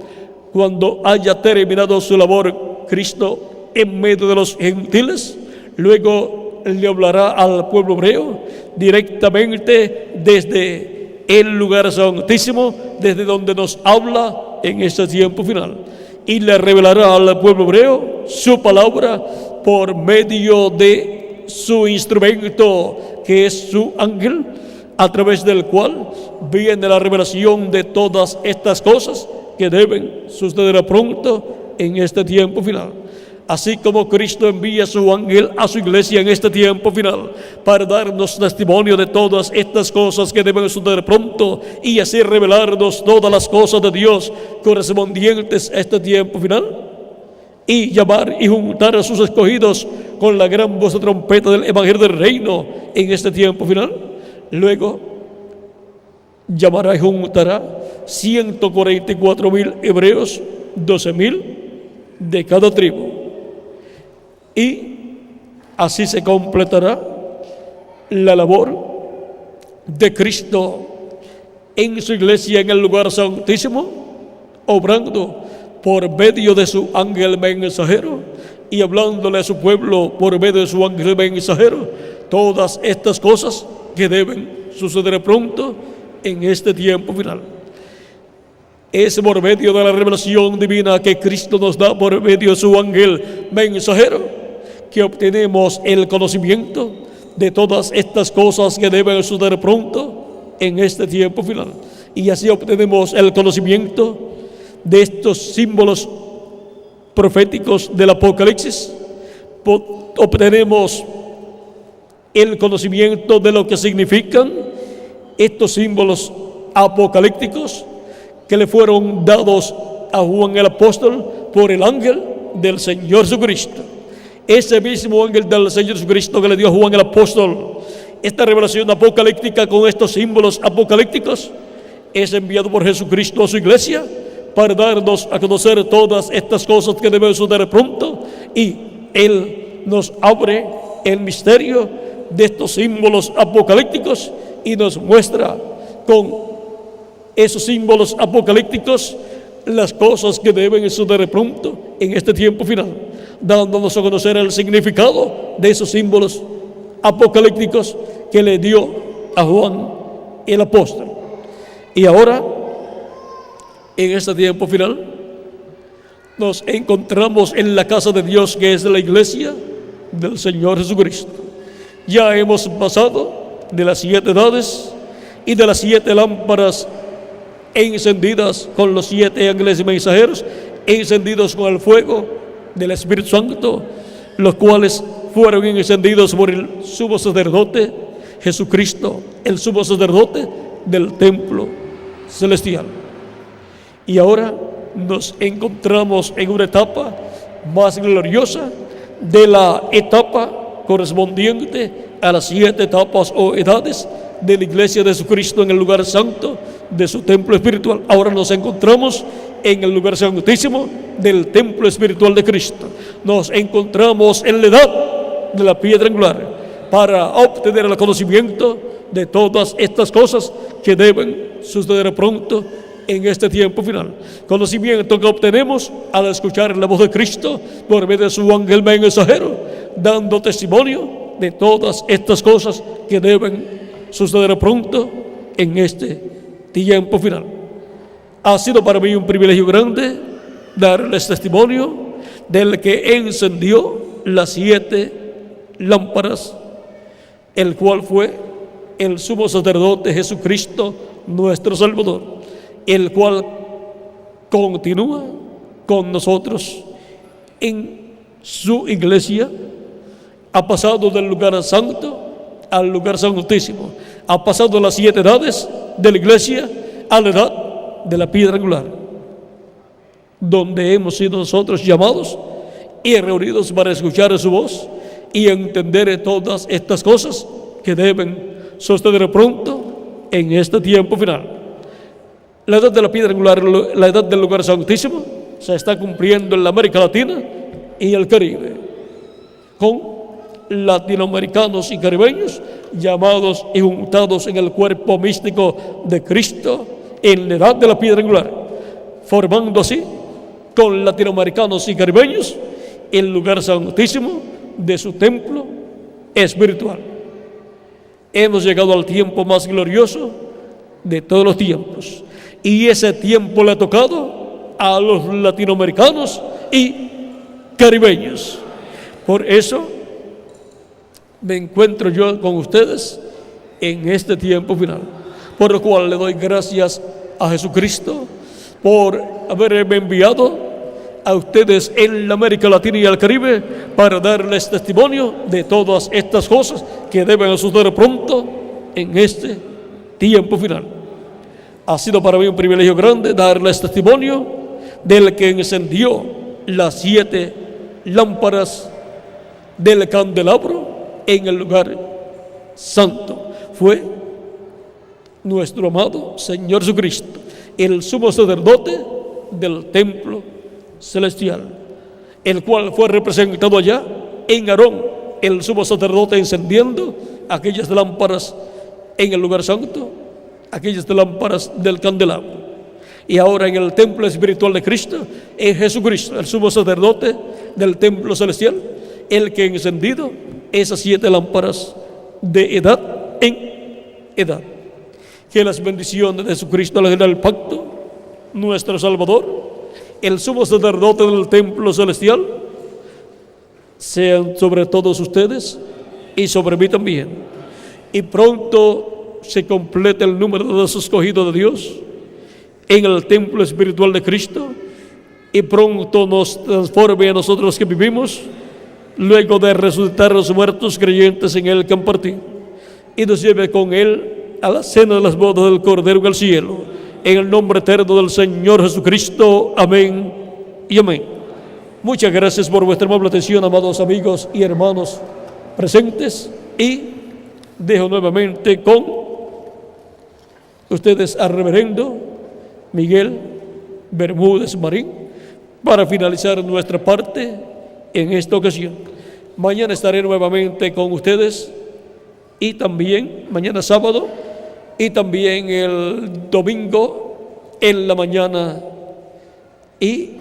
Cuando haya terminado su labor Cristo en medio de los gentiles, luego le hablará al pueblo hebreo directamente desde el lugar santísimo, desde donde nos habla en este tiempo final, y le revelará al pueblo hebreo su palabra por medio de su instrumento, que es su ángel, a través del cual viene la revelación de todas estas cosas que deben suceder pronto en este tiempo final. Así como Cristo envía su ángel a su iglesia en este tiempo final para darnos testimonio de todas estas cosas que deben suceder pronto, y así revelarnos todas las cosas de Dios correspondientes a este tiempo final, y llamar y juntar a sus escogidos con la gran voz de trompeta del evangelio del reino en este tiempo final. Luego llamará y juntará 144,000 hebreos, 12,000 de cada tribu, y así se completará la labor de Cristo en su iglesia en el lugar santísimo, obrando por medio de su ángel mensajero y hablándole a su pueblo por medio de su ángel mensajero todas estas cosas que deben suceder pronto en este tiempo final. Es por medio de la revelación divina que Cristo nos da por medio de su ángel mensajero que obtenemos el conocimiento de todas estas cosas que deben suceder pronto en este tiempo final. Y así obtenemos el conocimiento de estos símbolos proféticos del Apocalipsis. Obtenemos el conocimiento de lo que significan estos símbolos apocalípticos que le fueron dados a Juan el apóstol por el ángel del Señor Jesucristo. Ese mismo ángel del Señor Jesucristo que le dio a Juan el apóstol esta revelación apocalíptica con estos símbolos apocalípticos es enviado por Jesucristo a su iglesia para darnos a conocer todas estas cosas que deben suceder pronto, y Él nos abre el misterio de estos símbolos apocalípticos y nos muestra con esos símbolos apocalípticos las cosas que deben suceder pronto en este tiempo final, dándonos a conocer el significado de esos símbolos apocalípticos que le dio a Juan el apóstol. Y ahora, en este tiempo final, nos encontramos en la casa de Dios, que es la iglesia del Señor Jesucristo. Ya hemos pasado de las 7 edades y de las 7 lámparas encendidas con los 7 ángeles y mensajeros, encendidos con el fuego del Espíritu Santo, los cuales fueron encendidos por el sumo sacerdote Jesucristo, el sumo sacerdote del templo celestial. Y ahora nos encontramos en una etapa más gloriosa de la etapa correspondiente a las 7 etapas o edades de la iglesia de Jesucristo en el lugar santo de su templo espiritual. Ahora nos encontramos en el lugar santísimo del templo espiritual de Cristo. Nos encontramos en la edad de la piedra angular para obtener el conocimiento de todas estas cosas que deben suceder pronto en este tiempo final. Conocimiento que obtenemos al escuchar la voz de Cristo por medio de su ángel mensajero, dando testimonio de todas estas cosas que deben suceder pronto en este tiempo final. Ha sido para mí un privilegio grande darles testimonio del que encendió las 7 lámparas, el cual fue el sumo sacerdote Jesucristo, nuestro Salvador, el cual continúa con nosotros en su iglesia. Ha pasado del lugar santo al lugar santísimo, ha pasado las 7 edades de la iglesia a la edad de la piedra angular, donde hemos sido nosotros llamados y reunidos para escuchar su voz y entender todas estas cosas que deben sostener pronto en este tiempo final. La edad de la piedra angular, la edad del lugar santísimo, se está cumpliendo en la América Latina y el Caribe, con latinoamericanos y caribeños llamados y juntados en el cuerpo místico de Cristo en la edad de la piedra angular, formando así con latinoamericanos y caribeños el lugar santísimo de su templo espiritual. Hemos llegado al tiempo más glorioso de todos los tiempos, y ese tiempo le ha tocado a los latinoamericanos y caribeños. Por eso me encuentro yo con ustedes en este tiempo final, por lo cual le doy gracias a Jesucristo por haberme enviado a ustedes en la América Latina y el Caribe para darles testimonio de todas estas cosas que deben suceder pronto en este tiempo final. Ha sido para mí un privilegio grande darles testimonio del que encendió las 7 lámparas del candelabro en el lugar santo. Fue nuestro amado Señor Jesucristo, el sumo sacerdote del templo celestial, el cual fue representado allá en Aarón, el sumo sacerdote, encendiendo aquellas lámparas en el lugar santo, aquellas lámparas del candelabro. Y ahora en el templo espiritual de Cristo, es Jesucristo, el sumo sacerdote del templo celestial, el que ha encendido esas 7 lámparas de edad en edad. Que las bendiciones de Jesucristo, el general pacto, nuestro Salvador, el sumo sacerdote del templo celestial, sean sobre todos ustedes y sobre mí también. Y pronto se complete el número de los escogidos de Dios en el templo espiritual de Cristo, y pronto nos transforme a nosotros los que vivimos, luego de resucitar a los muertos creyentes en Él que han partido, y nos lleve con Él a la cena de las bodas del Cordero en el cielo, en el nombre eterno del Señor Jesucristo. Amén y amén. Muchas gracias por vuestra amable atención, amados amigos y hermanos presentes, y dejo nuevamente con ustedes al reverendo Miguel Bermúdez Marín para finalizar nuestra parte en esta ocasión. Mañana estaré nuevamente con ustedes, y también mañana sábado, y también el domingo en la mañana y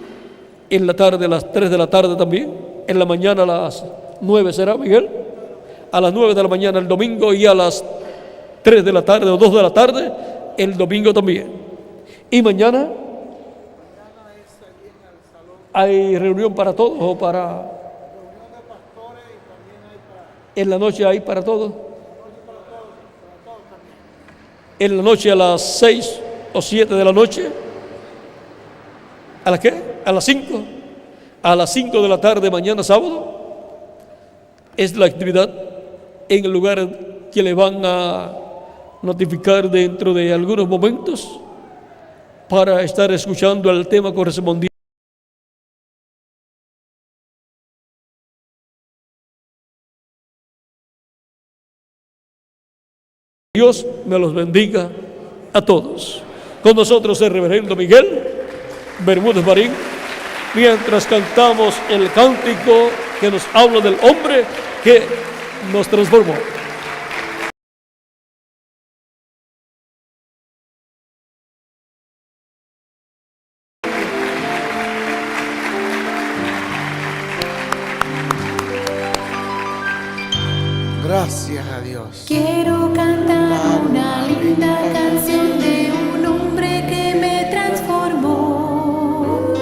en la tarde, a las 3 de la tarde también. En la mañana a las 9 será, Miguel, a las 9 de la mañana el domingo, y a las 3 de la tarde o 2 de la tarde el domingo también. Y mañana hay reunión para todos, o para en la noche hay para todos. En la noche a las 6 o 7 de la noche. ¿A las qué? A las 5. A las 5 de la tarde mañana sábado es la actividad en el lugar que le van a notificar dentro de algunos momentos, para estar escuchando el tema correspondiente. Dios me los bendiga a todos. Con nosotros el reverendo Miguel Bermúdez Marín, mientras cantamos el cántico que nos habla del hombre que nos transformó. Gracias a Dios. Quiero cantar una linda canción de un hombre que me transformó.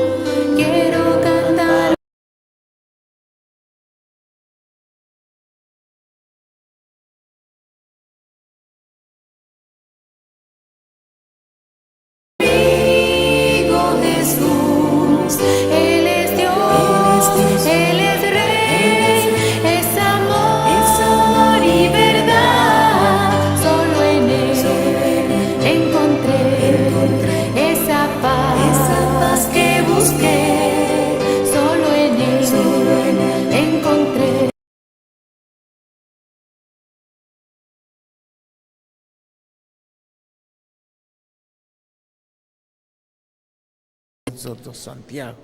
Soto Santiago.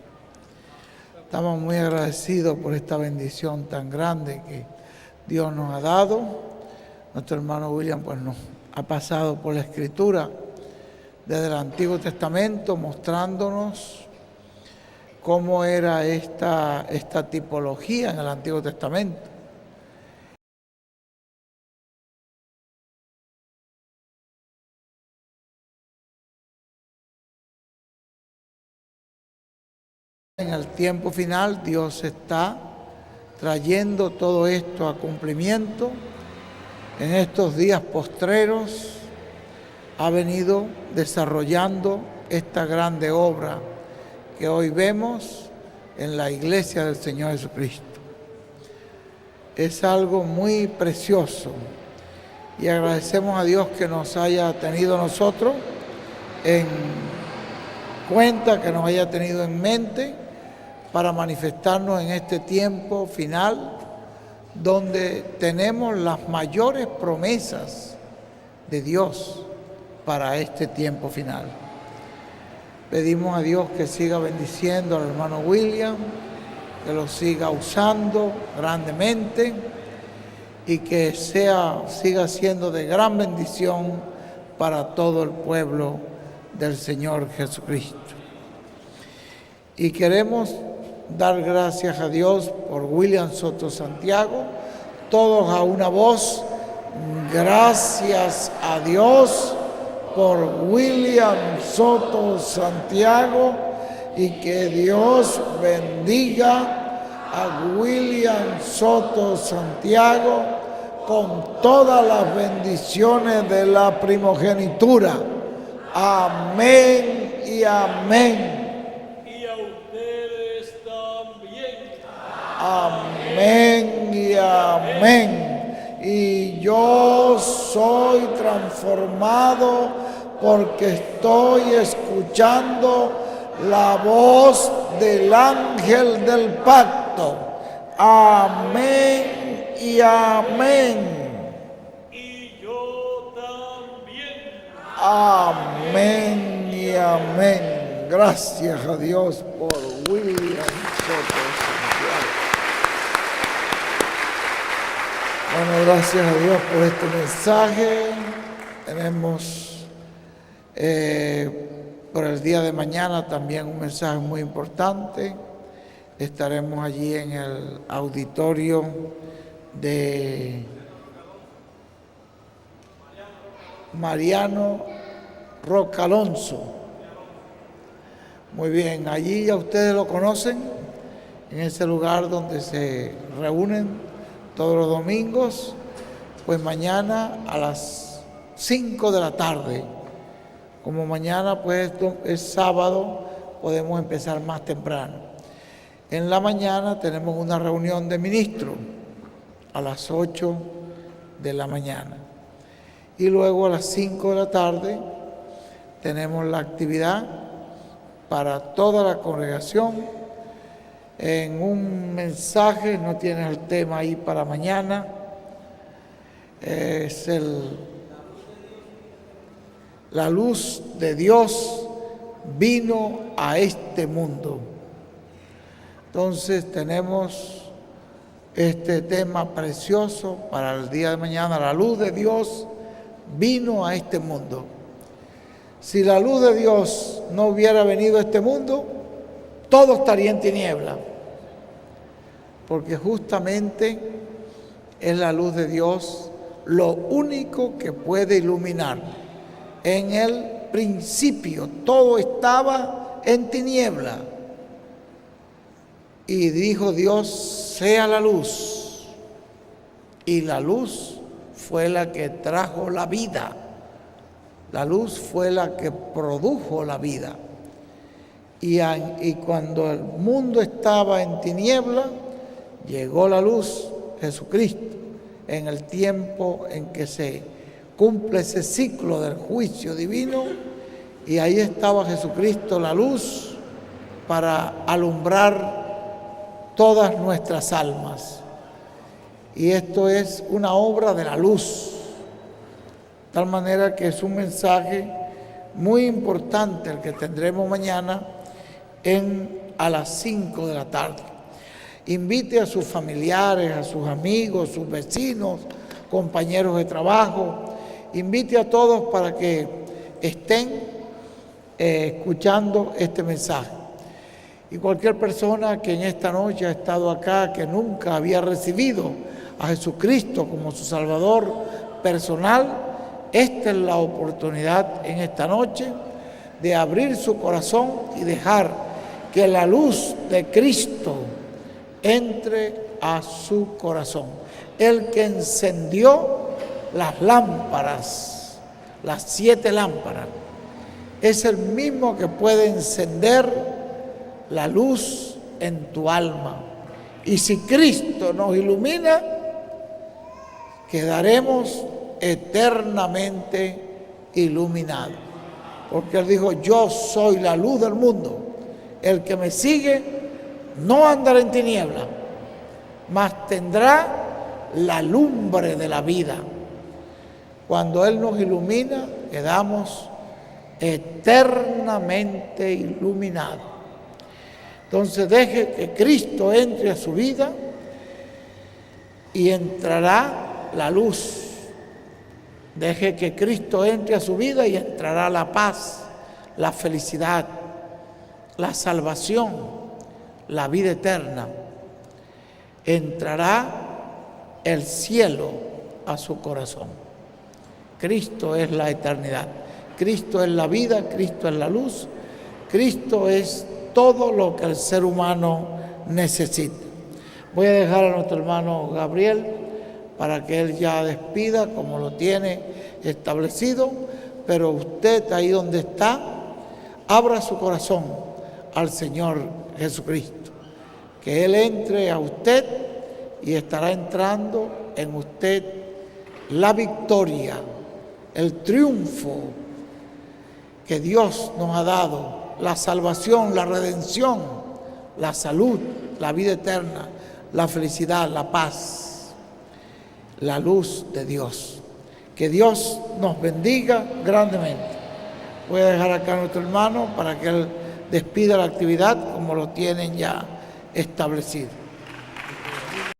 Estamos muy agradecidos por esta bendición tan grande que Dios nos ha dado. Nuestro hermano William pues nos ha pasado por la Escritura desde el Antiguo Testamento, mostrándonos cómo era esta tipología en el Antiguo Testamento. En el tiempo final Dios está trayendo todo esto a cumplimiento. En estos días postreros ha venido desarrollando esta grande obra que hoy vemos en la iglesia del Señor Jesucristo. Es algo muy precioso y agradecemos a Dios que nos haya tenido nosotros en cuenta, que nos haya tenido en mente para manifestarnos en este tiempo final donde tenemos las mayores promesas de Dios para este tiempo final. Pedimos a Dios que siga bendiciendo al hermano William, que lo siga usando grandemente y que siga siendo de gran bendición para todo el pueblo del Señor Jesucristo. Y queremos dar gracias a Dios por William Soto Santiago, todos a una voz, gracias a Dios por William Soto Santiago, y que Dios bendiga a William Soto Santiago con todas las bendiciones de la primogenitura. Amén y amén. Amén y amén. Y yo soy transformado porque estoy escuchando la voz del ángel del pacto. Amén y amén. Y yo también. Amén y amén. Gracias a Dios por William Soto Santiago. Bueno, gracias a Dios por este mensaje. Tenemos por el día de mañana también un mensaje muy importante. Estaremos allí en el auditorio de Mariano Roca Alonso. Muy bien, allí ya ustedes lo conocen, en ese lugar donde se reúnen todos los domingos. Pues mañana a las 5 de la tarde, como mañana pues es sábado, podemos empezar más temprano. En la mañana tenemos una reunión de ministros a las 8 de la mañana. Y luego a las 5 de la tarde tenemos la actividad para toda la congregación. En un mensaje, no tienes el tema ahí para mañana, es la luz de Dios vino a este mundo. Entonces tenemos este tema precioso para el día de mañana. La luz de Dios vino a este mundo. Si la luz de Dios no hubiera venido a este mundo, todo estaría en tiniebla, porque justamente es la luz de Dios lo único que puede iluminar. En el principio todo estaba en tiniebla y dijo Dios, sea la luz, y la luz fue la que trajo la vida, la luz fue la que produjo la vida. Y cuando el mundo estaba en tiniebla, llegó la luz, Jesucristo, en el tiempo en que se cumple ese ciclo del juicio divino, y ahí estaba Jesucristo, la luz, para alumbrar todas nuestras almas. Y esto es una obra de la luz, de tal manera que es un mensaje muy importante el que tendremos mañana, a las 5 de la tarde. Invite a sus familiares, a sus amigos, sus vecinos, compañeros de trabajo. Invite a todos para que estén escuchando este mensaje. Y cualquier persona que en esta noche ha estado acá, que nunca había recibido a Jesucristo como su Salvador personal, esta es la oportunidad en esta noche de abrir su corazón y dejar que la luz de Cristo entre a su corazón. El que encendió las lámparas, las 7 lámparas, es el mismo que puede encender la luz en tu alma. Y si Cristo nos ilumina, quedaremos eternamente iluminados. Porque Él dijo: yo soy la luz del mundo. El que me sigue no andará en tinieblas, mas tendrá la lumbre de la vida. Cuando Él nos ilumina, quedamos eternamente iluminados. Entonces deje que Cristo entre a su vida y entrará la luz. Deje que Cristo entre a su vida y entrará la paz, la felicidad, la salvación, la vida eterna. Entrará el cielo a su corazón. Cristo es la eternidad. Cristo es la vida, Cristo es la luz, Cristo es todo lo que el ser humano necesita. Voy a dejar a nuestro hermano Gabriel para que él ya despida como lo tiene establecido, pero usted ahí donde está, abra su corazón al Señor Jesucristo, que Él entre a usted y estará entrando en usted la victoria, el triunfo que Dios nos ha dado, la salvación, la redención, la salud, la vida eterna, la felicidad, la paz, la luz de Dios. Que Dios nos bendiga grandemente. Voy a dejar acá a nuestro hermano para que él despida la actividad como lo tienen ya establecido.